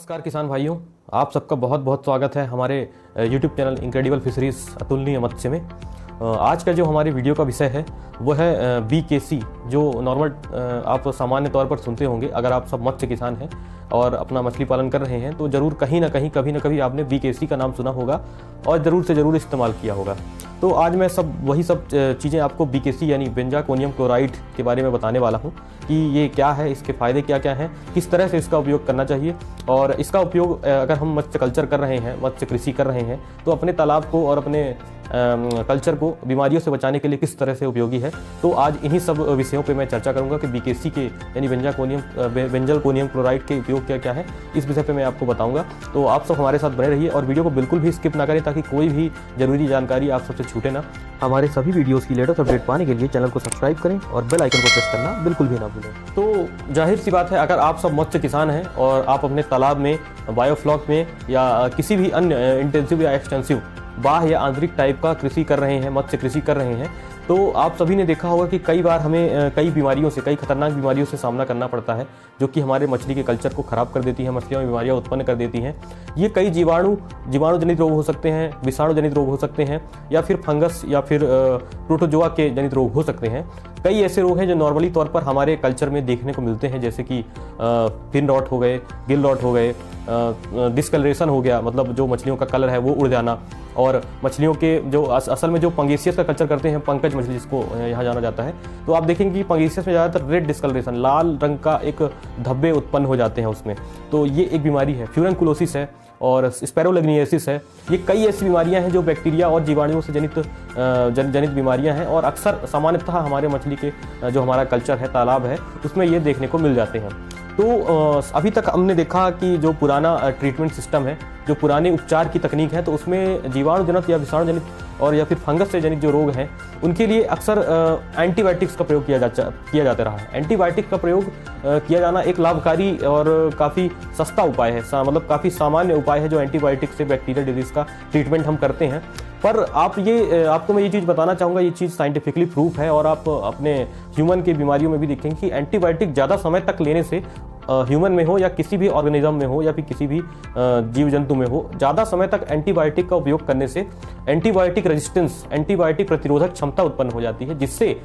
नमस्कार किसान भाइयों, आप सबका बहुत बहुत स्वागत है हमारे YouTube चैनल इनक्रेडिबल फिशरीज अतुलनीय मत्स्य में। आज का जो हमारे वीडियो का विषय है वो है BKC, जो नॉर्मल आप सामान्य तौर पर सुनते होंगे। अगर आप सब मत्स्य किसान हैं और अपना मछली पालन कर रहे हैं तो ज़रूर कहीं ना कहीं कभी ना कभी आपने BKC का नाम सुना होगा और ज़रूर से ज़रूर इस्तेमाल किया होगा। तो आज मैं वही सब चीज़ें आपको BKC यानी बेंजाकोनियम क्लोराइड के बारे में बताने वाला हूँ कि ये क्या है, इसके फ़ायदे क्या क्या हैं, किस तरह से इसका उपयोग करना चाहिए। और इसका उपयोग अगर हम मत्स्य कल्चर कर रहे हैं, मत्स्य कृषि कर रहे हैं, तो अपने तालाब को और अपने कल्चर को बीमारियों से बचाने के लिए किस तरह से उपयोगी है। तो आज इन्हीं सब विषयों पे मैं चर्चा करूंगा कि BKC के यानी बेंजाकोनियम क्लोराइड के उपयोग क्या क्या है, इस विषय पे मैं आपको बताऊंगा। तो आप सब हमारे साथ बने रहिए और वीडियो को बिल्कुल भी स्किप ना करें ताकि कोई भी जरूरी जानकारी आप सबसे छूटे ना। हमारे सभी वीडियोज़ की लेटेस्ट अपडेट पाने के लिए चैनल को सब्सक्राइब करें और बेल आइकन को प्रेस करना बिल्कुल भी ना भूलें। तो जाहिर सी बात है, अगर आप सब मत्स्य किसान हैं और आप अपने तालाब में, बायोफ्लॉक में या किसी भी अन्य इंटेंसिव या एक्सटेंसिव बाह्य या आंतरिक टाइप का कृषि कर रहे हैं, मत्स्य कृषि कर रहे हैं, तो आप सभी ने देखा होगा कि कई बार हमें कई बीमारियों से, कई खतरनाक बीमारियों से सामना करना पड़ता है जो कि हमारे मछली के कल्चर को ख़राब कर देती हैं, मछलियों में बीमारियां उत्पन्न कर देती हैं। ये कई जीवाणु जनित रोग हो सकते हैं, विषाणु जनित रोग हो सकते हैं, या फिर फंगस या फिर प्रोटोजोआ के जनित रोग हो सकते हैं। कई ऐसे रोग हैं जो नॉर्मली तौर पर हमारे कल्चर में देखने को मिलते हैं, जैसे कि फिन रॉट हो गए, गिल रॉट हो गए, डिस्कलरेशन हो गया, मतलब जो मछलियों का कलर है वो उड़ जाना, और मछलियों के जो असल में जो पंगेसियस का कल्चर करते हैं, पंकज मछली जिसको यहाँ जाना जाता है, तो आप देखेंगे कि पंगेसियस में ज़्यादातर रेड डिस्कलरेशन, लाल रंग का एक धब्बे उत्पन्न हो जाते हैं उसमें। तो ये एक बीमारी है। फ्यूरनकुलोसिस है और स्पैरोलिग्नियसिस है। ये कई ऐसी बीमारियां हैं जो बैक्टीरिया और जीवाणुओं से जनित बीमारियां हैं और अक्सर सामान्यतः हमारे मछली के जो हमारा कल्चर है, तालाब है, उसमें ये देखने को मिल जाते हैं। तो अभी तक हमने देखा कि जो पुराना ट्रीटमेंट सिस्टम है, जो पुराने उपचार की तकनीक है, तो उसमें जीवाणु जनित या विषाणु जनित और या फिर फंगस से जनित जो रोग हैं उनके लिए अक्सर एंटीबायोटिक्स का प्रयोग किया जाता रहा है। एंटीबायोटिक का प्रयोग किया जाना एक लाभकारी और काफ़ी सस्ता उपाय है, मतलब काफ़ी सामान्य उपाय है जो एंटीबायोटिक से बैक्टीरियल डिजीज़ का ट्रीटमेंट हम करते हैं। पर आपको मैं ये चीज़ बताना चाहूँगा, ये चीज़ साइंटिफिकली प्रूफ है और आप अपने ह्यूमन की बीमारियों में भी देखेंगे कि एंटीबायोटिक ज़्यादा समय तक लेने से ह्यूमन में हो या किसी भी ऑर्गेनिज्म में हो या फिर किसी भी जीव जंतु में हो, ज़्यादा समय तक एंटीबायोटिक का उपयोग करने से एंटीबायोटिक रेजिस्टेंस, एंटीबायोटिक प्रतिरोधक क्षमता उत्पन्न हो जाती है, जिससे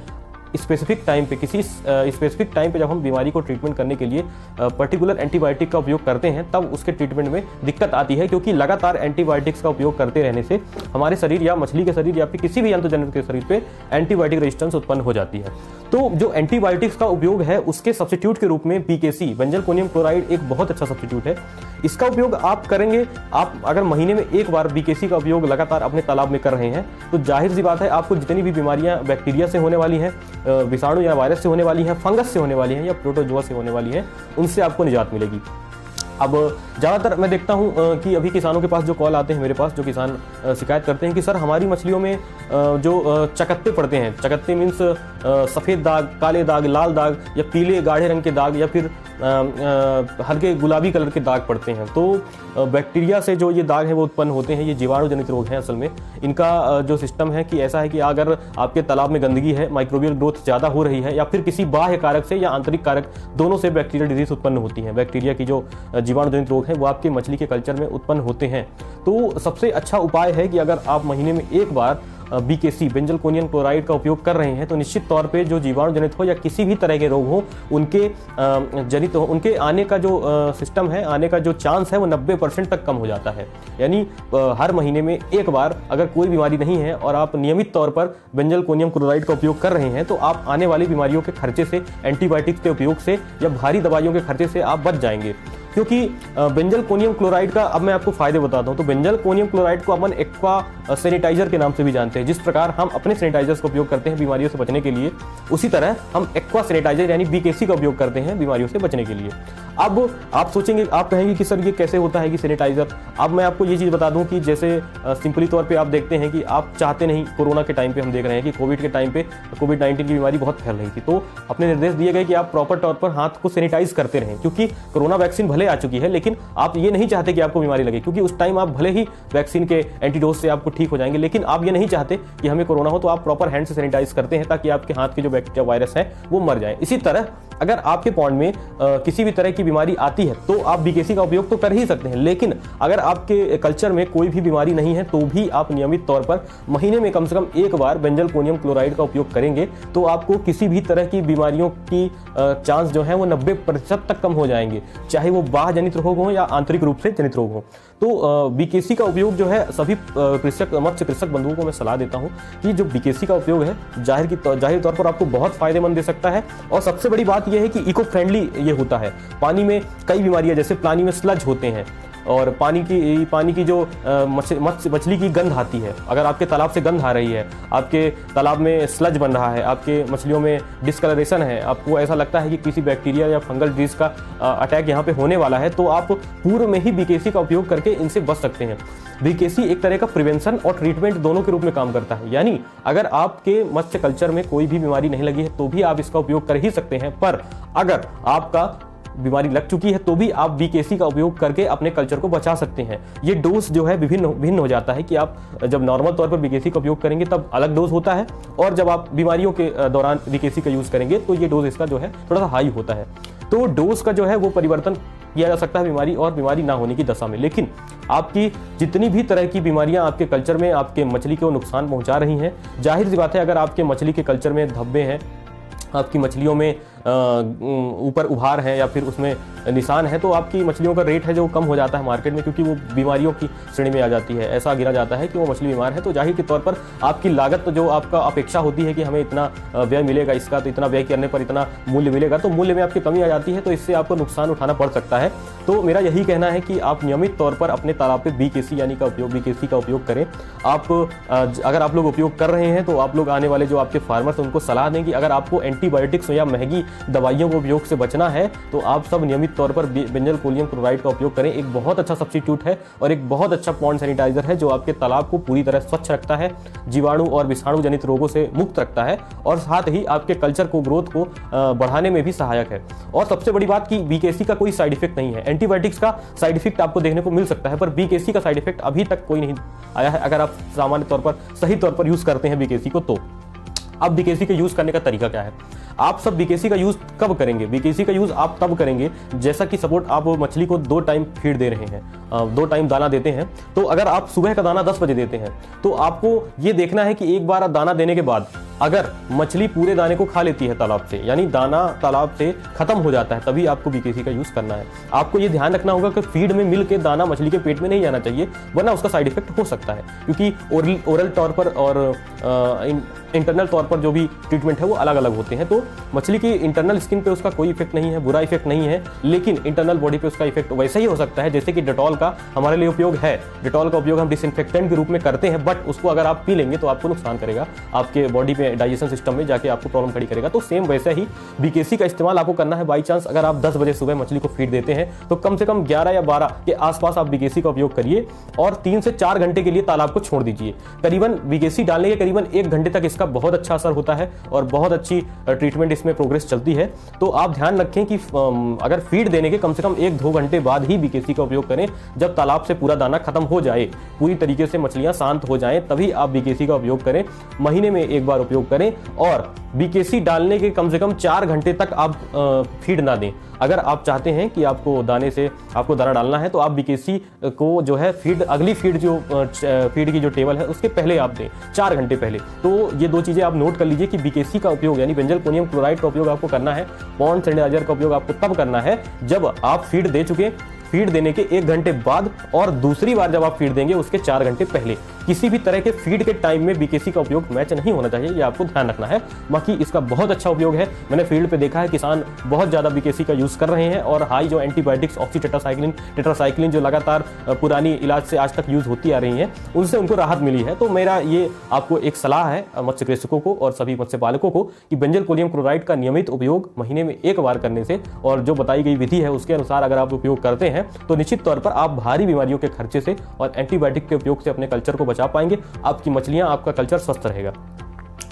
स्पेसिफिक टाइम पे, किसी स्पेसिफिक टाइम पे जब हम बीमारी को ट्रीटमेंट करने के लिए पर्टिकुलर एंटीबायोटिक का उपयोग करते हैं, तब उसके ट्रीटमेंट में दिक्कत आती है, क्योंकि लगातार एंटीबायोटिक्स का उपयोग करते रहने से हमारे शरीर या मछली के शरीर या फिर किसी भी जंतु के शरीर पे एंटीबायोटिक रेजिस्टेंस उत्पन्न हो जाती है। तो जो एंटीबायोटिक्स का उपयोग है उसके सब्स्टिट्यूट के रूप में BKC बेंजाकोनियम क्लोराइड एक बहुत अच्छा सब्स्टिट्यूट है। इसका उपयोग आप करेंगे, आप अगर महीने में एक बार BKC का उपयोग लगातार अपने तालाब में कर रहे हैं, तो जाहिर सी बात है आपको जितनी भी बीमारियां बैक्टीरिया से होने वाली हैं, विषाणु या वायरस से होने वाली हैं, फंगस से होने वाली हैं या प्रोटोजोआ से होने वाली हैं, उनसे आपको निजात मिलेगी। अब ज़्यादातर मैं देखता हूँ कि अभी किसानों के पास जो कॉल आते हैं, मेरे पास जो किसान शिकायत करते हैं कि सर हमारी मछलियों में जो चकत्ते पड़ते हैं, चकत्ते मीन्स सफ़ेद दाग, काले दाग, लाल दाग या पीले गाढ़े रंग के दाग या फिर हल्के गुलाबी कलर के दाग पड़ते हैं। तो बैक्टीरिया से जो ये दाग हैं वो उत्पन्न होते हैं, ये जीवाणु जनित रोग हैं। असल में इनका जो सिस्टम है कि ऐसा है कि अगर आपके तालाब में गंदगी है, माइक्रोबियल ग्रोथ ज़्यादा हो रही है या फिर किसी बाह्य कारक से या आंतरिक कारक दोनों से बैक्टीरियल डिजीज उत्पन्न होती हैं, बैक्टीरिया की जो जीवाणु जनित रोग हैं वो आपके मछली के कल्चर में उत्पन्न होते हैं। तो सबसे अच्छा उपाय है कि अगर आप महीने में एक बार BKC बेंजाकोनियम क्लोराइड का उपयोग कर रहे हैं, तो निश्चित तौर पे जो जीवाणु जनित हो या किसी भी तरह के रोग हो, उनके जनित हो, उनके आने का जो सिस्टम है, आने का जो चांस है वो 90% तक कम हो जाता है। यानी हर महीने में एक बार अगर कोई बीमारी नहीं है और आप नियमित तौर पर बेंजाकोनियम क्लोराइड का उपयोग कर रहे हैं, तो आप आने वाली बीमारियों के खर्चे से, एंटीबायोटिक्स के उपयोग से या भारी दवाइयों के खर्चे से आप बच जाएंगे। क्योंकि बेंजाकोनियम क्लोराइड का अब मैं आपको फायदे बताता हूँ। तो बेंजाकोनियम क्लोराइड को अपन एक्वा सैनिटाइजर के नाम से भी जानते हैं। जिस प्रकार हम अपने सैनिटाइजर्स का उपयोग करते हैं बीमारियों से बचने के लिए, उसी तरह हम एक्वा सैनिटाइजर यानी BKC का उपयोग करते हैं बीमारियों से बचने के लिए। अब आप सोचेंगे, आप कहेंगे कि सर ये कैसे होता है कि सैनिटाइजर। अब मैं आपको ये चीज़ बता दूं कि जैसे सिंपली तौर पे आप देखते हैं कि आप चाहते नहीं, कोरोना के टाइम पे हम देख रहे हैं कि कोविड के टाइम पे कोविड-19 की बीमारी बहुत फैल रही थी, तो अपने निर्देश दिए गए कि आप प्रॉपर तौर पर हाथ को सैनिटाइज करते रहें, क्योंकि कोरोना वैक्सीन भले आ चुकी है लेकिन आप ये नहीं चाहते कि आपको बीमारी लगे, क्योंकि उस टाइम आप भले ही वैक्सीन के एंटीडोज से आपको ठीक हो जाएंगे, लेकिन आप ये नहीं चाहते कि हमें कोरोना हो, तो आप प्रॉपर हैंड से सैनिटाइज करते हैं ताकि आपके हाथ के जो बैक्टीरिया वायरस है वो मर जाए। इसी तरह अगर आपके पॉन्ड में किसी भी तरह की बीमारी आती है तो आप बीकेसी का उपयोग तो कर ही सकते हैं, लेकिन अगर आपके कल्चर में कोई भी बीमारी नहीं है तो भी आप नियमित तौर पर महीने में कम से कम एक बार बेंजलकोनियम क्लोराइड का उपयोग करेंगे तो आपको किसी भी तरह की बीमारियों की चांस जो है वो 90% तक कम हो जाएंगे, चाहे वो बाह्य जनित रोग हो या आंतरिक रूप से जनित रोग हो। तो बीकेसी का उपयोग जो है सभी मत्स्य कृषक बंधुओं को मैं सलाह देता हूं कि जो बीकेसी का उपयोग है जाहिर तौर पर आपको बहुत फायदेमंद दे सकता है। और सबसे बड़ी बात यह है कि इको फ्रेंडली ये होता है। पानी में कई बीमारियां, जैसे पानी में स्लज होते हैं और पानी की जो मछली की गंध आती है, अगर आपके तालाब से गंध आ रही है, आपके तालाब में स्लज बन रहा है, आपके मछलियों में डिस्कलरेशन है, आपको ऐसा लगता है कि किसी बैक्टीरिया या फंगल डिजीज का अटैक यहाँ पे होने वाला है, तो आप पूर्व में ही बीकेसी का उपयोग करके इनसे बच सकते हैं। बीकेसी एक तरह का प्रिवेंशन और ट्रीटमेंट दोनों के रूप में काम करता है, यानी अगर आपके मत्स्य कल्चर में कोई भी बीमारी नहीं लगी है तो भी आप इसका उपयोग कर ही सकते हैं, पर अगर आपका बीमारी लग चुकी है तो भी आप बीकेसी का उपयोग करके अपने कल्चर को बचा सकते हैं। ये डोज जो है भिन्न हो जाता है कि आप जब नॉर्मल तौर पर बीकेसी का उपयोग करेंगे तब अलग डोज होता है, और जब आप बीमारियों के दौरान बीकेसी का यूज करेंगे तो ये डोज इसका जो है थोड़ा सा हाई होता है। तो डोज का जो है वो परिवर्तन किया जा सकता है बीमारी और बीमारी ना होने की दशा में, लेकिन आपकी जितनी भी तरह की बीमारियां आपके कल्चर में आपके मछली को नुकसान पहुंचा रही हैं, जाहिर सी बात है अगर आपके मछली के कल्चर में धब्बे हैं, आपकी मछलियों में ऊपर उभार है या फिर उसमें निशान है, तो आपकी मछलियों का रेट है जो कम हो जाता है मार्केट में, क्योंकि वो बीमारियों की श्रेणी में आ जाती है। ऐसा गिना जाता है कि वो मछली बीमार है, तो जाहिर के तौर पर आपकी लागत जो आपका अपेक्षा होती है कि हमें इतना व्यय मिलेगा इसका, तो इतना व्यय करने पर इतना मूल्य मिलेगा, तो मूल्य में आपकी कमी आ जाती है, तो इससे आपको नुकसान उठाना पड़ सकता है। तो मेरा यही कहना है कि आप नियमित तौर पर अपने तालाब पे बीकेसी का उपयोग करें। आप अगर आप लोग उपयोग कर रहे हैं तो आप लोग आने वाले जो आपके फार्मर्स उनको सलाह दें कि अगर आपको एंटीबायोटिक्स या महंगी दवाइयों के उपयोग से बचना है तो आप सब नियमित तौर पर बेंजलकोनियम क्लोराइड का उपयोग करें। एक बहुत अच्छा सब्स्टिट्यूट है और एक बहुत अच्छा पॉन्ड सैनिटाइजर है जो आपके तालाब को पूरी तरह स्वच्छ रखता है, जीवाणु और विषाणु जनित रोगों से मुक्त रखता है और साथ ही आपके कल्चर को ग्रोथ को बढ़ाने में भी सहायक है। और सबसे बड़ी बात कि बीकेसी का कोई साइड इफेक्ट नहीं है। एंटीबायोटिक्स का साइड इफेक्ट आपको देखने को मिल सकता है, पर बीकेसी का साइड इफेक्ट अभी तक कोई नहीं आया है, अगर आप सामान्य तौर पर सही तौर पर यूज करते हैं बीकेसी को। तो अब बीकेसी का यूज करने का तरीका क्या है? आप सब बीकेसी का यूज कब करेंगे? बीकेसी का यूज आप तब करेंगे जैसा कि सपोर्ट आप मछली को 2 टाइम फीड दे रहे हैं, 2 टाइम दाना देते हैं। तो अगर आप सुबह का दाना 10 बजे देते हैं तो आपको ये देखना है कि एक बार दाना देने के बाद अगर मछली पूरे दाने को खा लेती है तालाब से, यानी दाना तालाब से खत्म हो जाता है, तभी आपको बीकेसी का यूज करना है। आपको ये ध्यान रखना होगा कि फीड में मिल के दाना मछली के पेट में नहीं जाना चाहिए, वरना उसका साइड इफेक्ट हो सकता है, क्योंकि ओरल तौर पर और इंटरनल तौर पर जो भी ट्रीटमेंट है वो अलग अलग होते हैं। तो मछली की इंटरनल स्किन पे उसका कोई इफेक्ट नहीं है, बुरा इफेक्ट नहीं है, लेकिन इंटरनल बॉडी पे उसका इफेक्ट वैसे ही हो सकता है जैसे कि डेटॉल का हमारे लिए उपयोग है। डेटॉल का उपयोग हम डिसइंफेक्टेंट के रूप में करते हैं, बट उसको अगर आप पी लेंगे तो आपको नुकसान करेगा, आपके बॉडी में डाइजेशन सिस्टम में जाके आपको प्रॉब्लम खड़ी करेगा। तो सेम वैसे ही बीकेसी का इस्तेमाल आपको करना है। बाई चांस अगर आप 10 बजे सुबह मछली को फीड देते हैं तो कम से कम 11 या 12 के आसपास आप बीकेसी का उपयोग करिए और 3 से 4 घंटे के लिए तालाब को छोड़ दीजिए। करीबन बीकेसी डालने के करीबन 1 घंटे तक इसका बहुत अच्छा असर होता है और बहुत अच्छी ट्रीटमेंट इसमें प्रोग्रेस चलती है। तो आप ध्यान रखें कि अगर फीड देने के कम से कम 1-2 घंटे बाद ही बीकेसी का उपयोग करें, जब तालाब से पूरा दाना खत्म हो जाए, पूरी तरीके से मछलियां शांत हो जाएं, तभी आप बीकेसी का उपयोग करें। महीने में एक बार उपयोग करें और बीकेसी डालने के कम से कम 4 घंटे तक आप फीड ना दें। अगर आप चाहते हैं कि आपको दाना डालना है तो आप बीकेसी को जो है अगली फीड की जो टेबल है उसके पहले आप दें, 4 घंटे पहले। तो ये 2 चीजें आप नोट कर लीजिए कि बीकेसी का उपयोग यानी बेंजलकोनियम क्लोराइड का उपयोग आपको करना है, पॉन्ड सैनिटाइजर का उपयोग आपको तब करना है जब आप फीड दे चुके, फीड देने के 1 घंटे बाद, और दूसरी बार जब आप फीड देंगे उसके 4 घंटे पहले। किसी भी तरह के फीड के टाइम में बीकेसी का उपयोग मैच नहीं होना चाहिए, ये आपको ध्यान रखना है। बाकी इसका बहुत अच्छा उपयोग है, मैंने फील्ड पे देखा है किसान बहुत ज्यादा बीकेसी का यूज कर रहे हैं और हाई जो एंटीबायोटिक्स ऑक्सीटेट्रासाइक्लिन, टेट्रासाइक्लिन जो लगातार पुरानी इलाज से आज तक यूज होती आ रही हैं, उनसे उनको राहत मिली है। तो मेरा ये आपको एक सलाह है मत्स्य कृषकों को और सभी मत्स्य पालकों को कि बेंजलकोनियम क्लोराइड का नियमित उपयोग महीने में 1 बार करने से और जो बताई गई विधि है उसके अनुसार अगर आप उपयोग करते हैं तो निश्चित तौर पर आप भारी बीमारियों के खर्चे से और एंटीबायोटिक के उपयोग से अपने कल्चर को बचा पाएंगे। आपकी मछलियां, आपका कल्चर स्वस्थ रहेगा।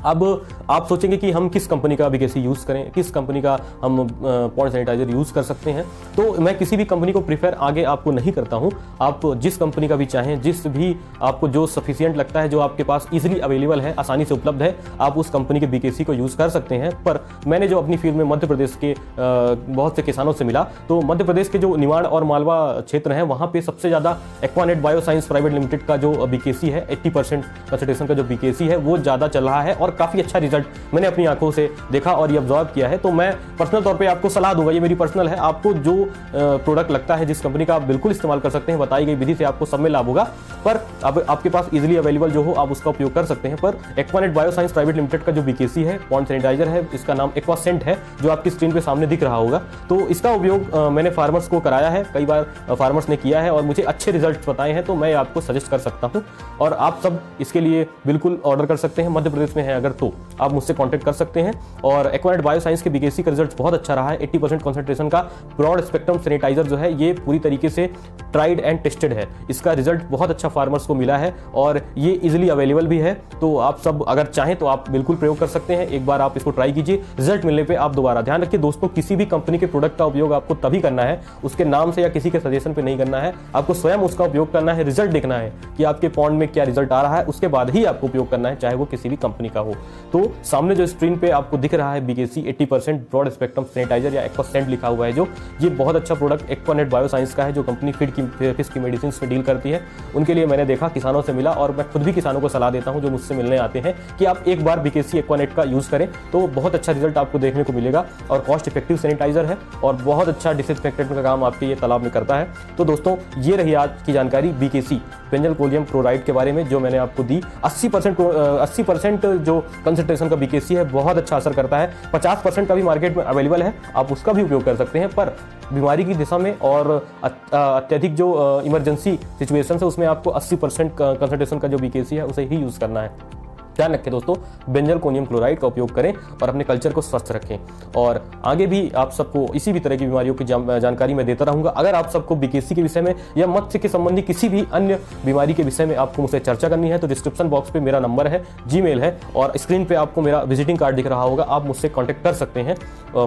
अब आप सोचेंगे कि हम किस कंपनी का बीकेसी यूज़ करें, किस कंपनी का हम पॉइंट सैनिटाइजर यूज़ कर सकते हैं। तो मैं किसी भी कंपनी को प्रीफर आगे आपको नहीं करता हूं। आप जिस कंपनी का भी चाहें, जिस भी आपको जो सफिशिएंट लगता है, जो आपके पास इजीली अवेलेबल है, आसानी से उपलब्ध है, आप उस कंपनी के बीकेसी को यूज़ कर सकते हैं। पर मैंने जो अपनी फील्ड में मध्य प्रदेश के बहुत से किसानों से मिला, तो मध्य प्रदेश के जो निमाड़ और मालवा क्षेत्र हैं, वहाँ पे सबसे ज़्यादा एक्वानेट बायोसाइंस प्राइवेट लिमिटेड का जो बीकेसी है, 80% कंसंट्रेशन का जो बीकेसी है, वो ज़्यादा चल रहा है और काफ़ी अच्छा रिजल्ट मैंने अपनी आंखों से देखा और ये ऑब्जर्व किया है। तो मैं पर्सनल तौर पे आपको सलाह दूंगा, ये मेरी पर्सनल है, आपको जो प्रोडक्ट लगता है, जिस कंपनी का, आप बिल्कुल इस्तेमाल कर सकते हैं। बताई गई विधि से आपको सब में लाभ होगा, पर अब आपके पास इजीली अवेलेबल जो हो आप उसका उपयोग कर सकते हैं। पर एक्वानेट बायोसाइंस प्राइवेट लिमिटेड का जो बीकेसी है, पॉन्ड सैनिटाइजर है, इसका नाम एक्वासेंट है, जो आपकी स्क्रीन पे सामने दिख रहा होगा। तो इसका उपयोग मैंने फार्मर्स को कराया है, कई बार फार्मर्स ने किया है और मुझे अच्छे रिजल्ट बताए हैं, तो मैं आपको सजेस्ट कर सकता हूँ। और आप सब इसके लिए बिल्कुल ऑर्डर कर सकते हैं, मध्य प्रदेश में है अगर तो आप मुझसे कांटेक्ट कर सकते हैं। और एक्वानेट बायोसाइंस के बीकेसी का रिजल्ट बहुत अच्छा रहा है। 80% कंसंट्रेशन का ब्रॉड स्पेक्ट्रम सैनिटाइजर जो है, ये पूरी तरीके से ट्राइड एंड टेस्टेड है। इसका रिजल्ट बहुत अच्छा फार्मर्स को मिला है और ये इजीली अवेलेबल भी है। तो आप सब अगर चाहें तो आप बिल्कुल प्रयोग कर सकते हैं। एक बार आप इसको ट्राई कीजिए, रिजल्ट मिलने पे आप दोबारा। ध्यान रखिए दोस्तों, किसी भी कंपनी के प्रोडक्ट का उपयोग आपको तभी करना है, उसके नाम से या किसी के सजेशन पे नहीं करना है। आपको स्वयं उसका उपयोग करना है, रिजल्ट देखना है कि आपके पॉन्ड में क्या रिजल्ट आ रहा है, उसके बाद ही आपको उपयोग करना है, चाहे वो किसी भी कंपनी का हो। तो सामने जो स्क्रीन पे आपको दिख रहा है बीकेसी 80% ब्रॉड स्पेक्ट्रम सैनिटाइजर या एक्वासेंट लिखा हुआ है, जो ये बहुत अच्छा प्रोडक्ट एक्वानेट बायोसाइंस का है, जो कंपनी फिश की मेडिसिन में डील करती है। उनके लिए मैंने देखा, किसानों से मिला और मैं खुद भी किसानों को सलाह देता हूं जो मुझसे मिलने आते हैं कि आप एक बार बीकेसी एक्वानेट का यूज करें, तो बहुत अच्छा रिजल्ट आपको देखने को मिलेगा। और कॉस्ट इफेक्टिव सैनिटाइजर है और बहुत अच्छा डिसइंफेक्टेंट का काम आपके ये तालाब में करता है। तो दोस्तों, ये रही आज की जानकारी बीकेसी बेंजोल क्लोराइड के बारे में, जो मैंने आपको दी। 80% जो कंसंट्रेशन का बीकेसी है, बहुत अच्छा असर करता है। 50% का भी मार्केट में अवेलेबल है, आप उसका भी उपयोग कर सकते हैं। पर बीमारी की दिशा में और अत्यधिक जो इमरजेंसी सिचुएशन है, उसमें आपको 80% कंसंट्रेशन का जो बीकेसी है, उसे ही यूज करना है। ध्यान रखें दोस्तों, बेंजोल क्लोराइड का उपयोग करें और अपने कल्चर को स्वस्थ रखें। और आगे भी आप सबको इसी भी तरह की बीमारियों की जानकारी मैं देता रहूंगा। अगर आप सबको बीकेसी के विषय में या मत्स्य के संबंधी किसी भी अन्य बीमारी के विषय में आपको मुझसे चर्चा करनी है, तो डिस्क्रिप्शन बॉक्स पे मेरा नंबर है, जीमेल है और स्क्रीन पे आपको मेरा विजिटिंग कार्ड दिख रहा होगा। आप मुझसे कॉन्टैक्ट कर सकते हैं।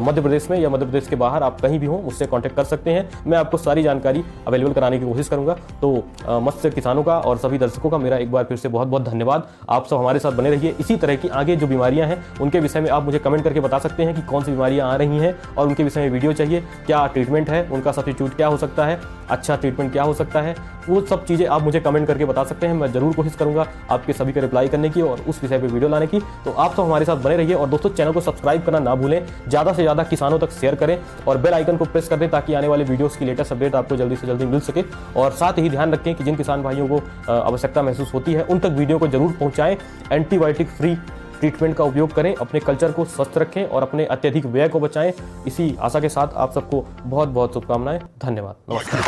मध्य प्रदेश में या मध्य प्रदेश के बाहर आप कहीं भी हो, मुझसे कॉन्टैक्ट कर सकते हैं। मैं आपको सारी जानकारी अवेलेबल कराने की कोशिश करूंगा। तो मत्स्य किसानों का और सभी दर्शकों का मेरा एक बार फिर से बहुत बहुत धन्यवाद। आप सब हमारे साथ बने रहिए। इसी तरह की आगे जो बीमारियां हैं, उनके विषय में आप मुझे कमेंट करके बता सकते हैं कि कौन सी बीमारियां आ रही हैं और उनके विषय में वीडियो चाहिए, क्या ट्रीटमेंट है, उनका सब्स्टिट्यूट क्या हो सकता है, अच्छा ट्रीटमेंट क्या हो सकता है, वो सब चीज़ें आप मुझे कमेंट करके बता सकते हैं। मैं जरूर कोशिश करूंगा आपके सभी का रिप्लाई करने की और उस विषय पर वीडियो लाने की। तो आप सब हमारे साथ बने रहिए और दोस्तों, चैनल को सब्सक्राइब करना ना भूलें, ज़्यादा से ज़्यादा किसानों तक शेयर करें और बेल आइकन को प्रेस कर दें, ताकि आने वाले वीडियोस की लेटेस्ट अपडेट आपको जल्दी से जल्दी मिल सके। और साथ ही ध्यान रखें कि जिन किसान भाइयों को आवश्यकता महसूस होती है, उन तक वीडियो को जरूर पहुंचाएं। एंटीबायोटिक फ्री ट्रीटमेंट का उपयोग करें, अपने कल्चर को स्वस्थ रखें और अपने अत्यधिक व्यय को बचाएं। इसी आशा के साथ आप सबको बहुत बहुत शुभकामनाएं। धन्यवाद। नमस्कार।